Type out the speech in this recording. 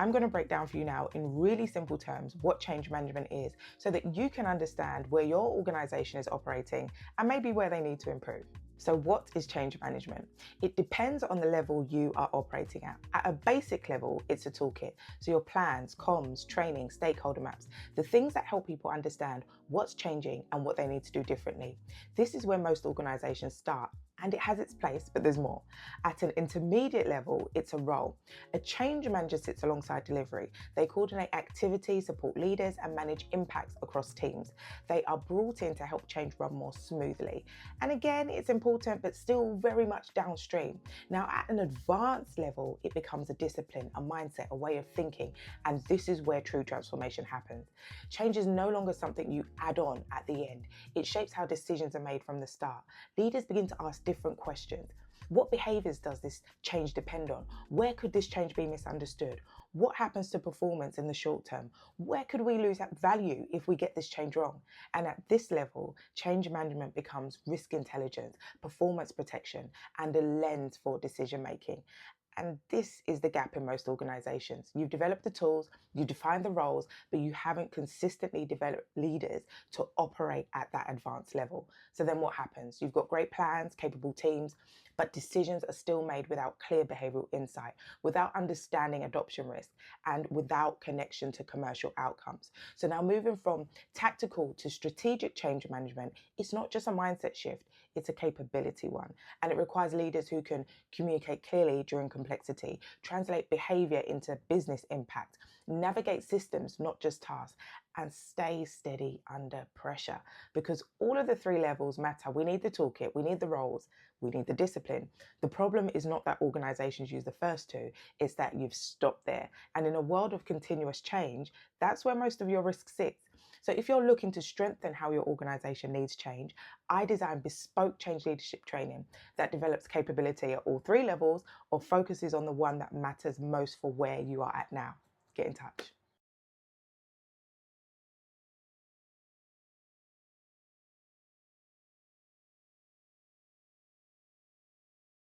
I'm going to break down for you now in really simple terms what change management is so that you can understand where your organization is operating and maybe where they need to improve. So what is change management? It depends on the level you are operating at. At a basic level, it's a toolkit. So your plans, comms, training, stakeholder maps, the things that help people understand what's changing and what they need to do differently. This is where most organizations start. And it has its place, but there's more. At an intermediate level, it's a role. A change manager sits alongside delivery. They coordinate activities, support leaders, and manage impacts across teams. They are brought in to help change run more smoothly. And again, it's important, but still very much downstream. Now, at an advanced level, it becomes a discipline, a mindset, a way of thinking. And this is where true transformation happens. Change is no longer something you add on at the end. It shapes how decisions are made from the start. Leaders begin to ask different questions. What behaviors does this change depend on? Where could this change be misunderstood? What happens to performance in the short term? Where could we lose that value if we get this change wrong? And at this level, change management becomes risk intelligence, performance protection, and a lens for decision making. And this is the gap in most organizations. You've developed the tools, you defined the roles, but you haven't consistently developed leaders to operate at that advanced level. So then what happens? You've got great plans, capable teams, but decisions are still made without clear behavioral insight, without understanding adoption risk, and without connection to commercial outcomes. So now moving from tactical to strategic change management, it's not just a mindset shift, it's a capability one. And it requires leaders who can communicate clearly during complexity, translate behavior into business impact, navigate systems, not just tasks, and stay steady under pressure. Because all of the three levels matter. We need the toolkit, we need the roles, we need the discipline. The problem is not that organizations use the first two, it's that you've stopped there. And in a world of continuous change, that's where most of your risk sits. So if you're looking to strengthen how your organization needs change, I design bespoke change leadership training that develops capability at all three levels or focuses on the one that matters most for where you are at now. Get in touch.